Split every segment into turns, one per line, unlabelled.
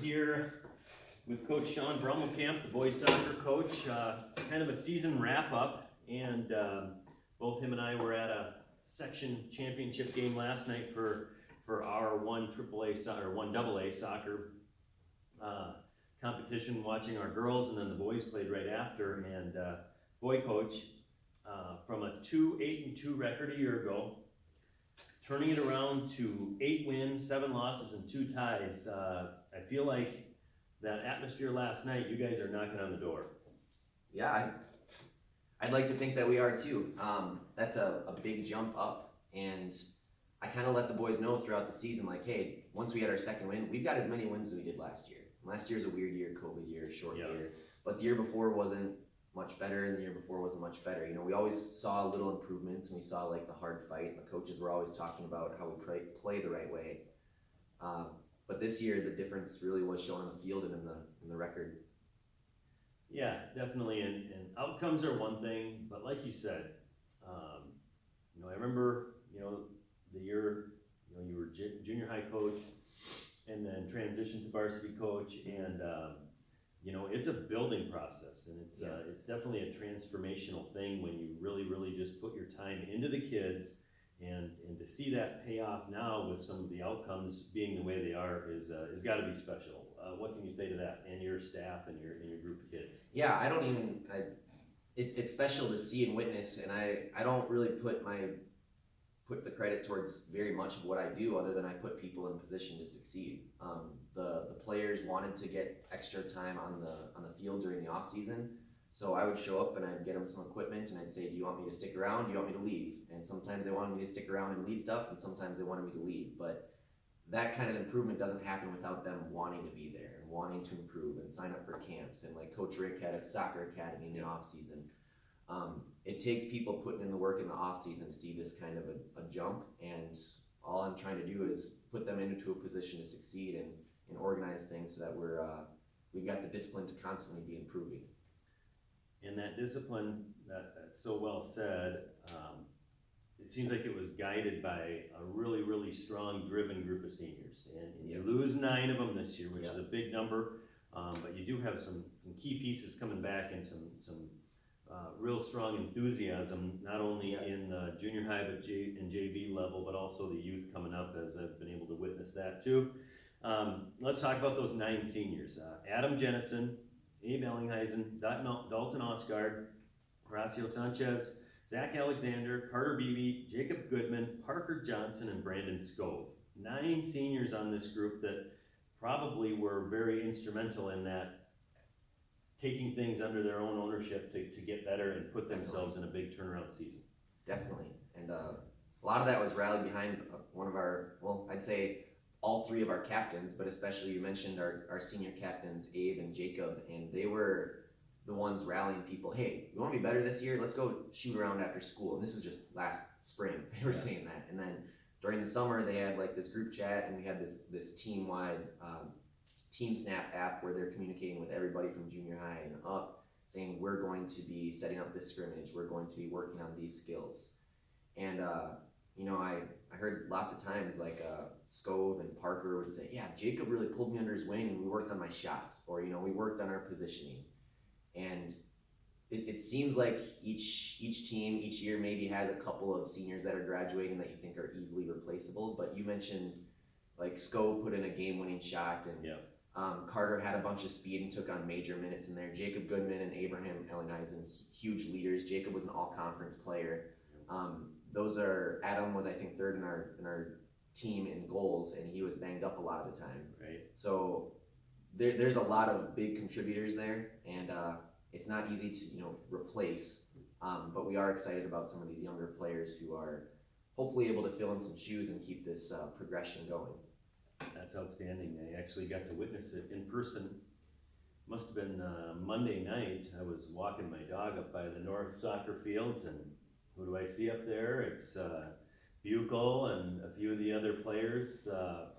here with Coach Shawn Bromelkamp, the boys soccer coach. Kind of a season wrap up, and both him and I were at a section championship game last night for our one AA soccer competition. Watching our girls, and then the boys played right after. And boy coach, from a 8-2 record a year ago, turning it around to 8 wins, 7 losses, and 2 ties. I feel like that atmosphere last night, you guys are knocking on the door.
Yeah, I'd like to think that we are too. That's a big jump up, and I kind of let the boys know throughout the season, like, hey, once we had our second win, we've got as many wins as we did last year. Last year's a weird year, COVID year, short year, but the year before wasn't much better, and the year before wasn't much better. You know, we always saw little improvements, and we saw like the hard fight. The coaches were always talking about how we play the right way. But this year, the difference really was shown on the field and in the record.
Yeah, definitely. And outcomes are one thing, but like you said, I remember, the year, you were junior high coach, and then transitioned to varsity coach, and it's a building process, and it's definitely a transformational thing when you really just put your time into the kids, and to see that pay off now with some of the outcomes being the way they are is got to be special. What can you say to that, and your staff and your group of kids?
Yeah, it's special to see and witness, and I don't really put the credit towards very much of what I do, other than I put people in position to succeed. The players wanted to get extra time on the field during the off season, so I would show up and I'd get them some equipment, and I'd say, do you want me to stick around? Do you want me to leave? And sometimes they wanted me to stick around and lead stuff, and sometimes they wanted me to leave. But that kind of improvement doesn't happen without them wanting to be there and wanting to improve and sign up for camps. And like Coach Rick had a soccer academy in the off season. It takes people putting in the work in the off season to see this kind of a jump, and all I'm trying to do is put them into a position to succeed and organize things so that we've got the discipline to constantly be improving.
And that discipline, that's so well said. It seems like it was guided by a really strong, driven group of seniors, and you lose 9 of them this year, which is a big number. But you do have some key pieces coming back, and some real strong enthusiasm, not only in the junior high and JV level, but also the youth coming up, as I've been able to witness that too. Let's talk about those 9 seniors. Adam Jennison, Abe Ellingheisen, Dalton Osgard, Horacio Sanchez, Zach Alexander, Carter Beebe, Jacob Goodman, Parker Johnson, and Brandon Scove. 9 seniors on this group that probably were very instrumental in that, taking things under their own ownership to get better and put themselves in a big turnaround season.
Definitely. And a lot of that was rallied behind one of I'd say all 3 of our captains, but especially you mentioned our senior captains, Abe and Jacob, and they were the ones rallying people. Hey, you want to be better this year? Let's go shoot around after school. And this was just last spring. They were saying that. And then during the summer, they had like this group chat, and we had this team-wide Team Snap app where they're communicating with everybody from junior high and up, saying we're going to be setting up this scrimmage, we're going to be working on these skills. And I heard lots of times like Scove and Parker would say, yeah, Jacob really pulled me under his wing, and we worked on my shot, or we worked on our positioning. And it seems like each team each year maybe has a couple of seniors that are graduating that you think are easily replaceable, but you mentioned like Scove put in a game-winning shot, and Carter had a bunch of speed and took on major minutes in there. Jacob Goodman and Abraham Ellingheisen, huge leaders. Jacob was an all-conference player. Adam was, I think, 3rd in our team in goals, and he was banged up a lot of the time.
Right.
So there's a lot of big contributors there, and it's not easy to replace. But we are excited about some of these younger players who are hopefully able to fill in some shoes and keep this progression going.
That's outstanding. I actually got to witness it in person. Must have been Monday night. I was walking my dog up by the north soccer fields, and who do I see up there? It's Buchel and a few of the other players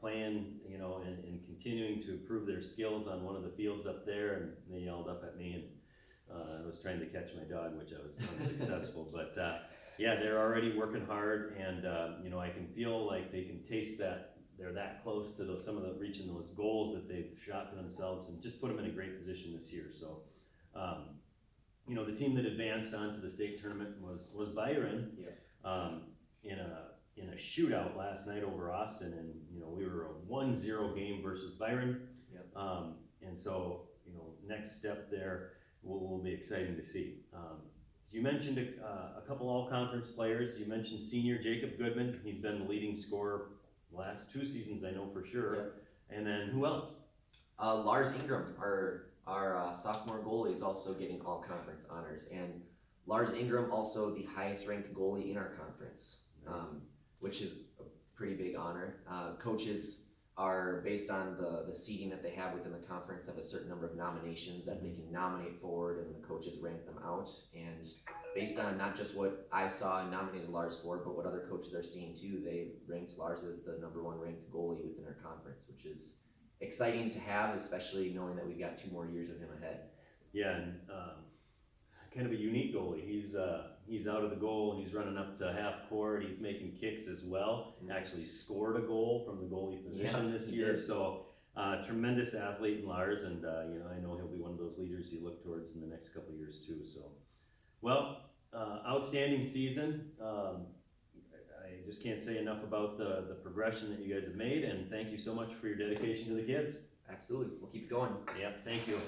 playing, and continuing to improve their skills on one of the fields up there, and they yelled up at me, and I was trying to catch my dog, which I was unsuccessful. But they're already working hard, and I can feel like they can taste that they're that close to those, some of the, reaching those goals that they've shot for themselves, and just put them in a great position this year. So, you know, the team that advanced onto the state tournament was Byron.
Yeah.
In a shootout last night over Austin, and you know, we were a 1-0 game versus Byron.
Yep.
And so, you know, next step there will be exciting to see. You mentioned a couple all-conference players. You mentioned senior Jacob Goodman. He's been the leading scorer the last 2 seasons, I know for sure.
Yep.
And then who else?
Lars Ingram, our sophomore goalie, is also getting all conference honors, and Lars Ingram also the highest ranked goalie in our conference,
Nice.
Which is a pretty big honor. Coaches are based on the seating that they have within the conference, have a certain number of nominations that they can nominate forward, and the coaches rank them out. And based on not just what I saw and nominated Lars for, but what other coaches are seeing too, they ranked Lars as the #1 ranked goalie within our conference, which is exciting to have, especially knowing that we've got 2 more years of him ahead.
Yeah, and kind of a unique goalie. He's out of the goal. He's running up to half court. He's making kicks as well.
Mhm.
Actually scored a goal from the goalie position
Yeah,
this
he
year.
did.
So tremendous athlete in Lars, and you know, I know he'll be one of those leaders you look towards in the next couple of years too. So, well, outstanding season. I just can't say enough about the progression that you guys have made, and thank you so much for your dedication to the kids.
Absolutely, we'll keep it going.
Yep, thank you.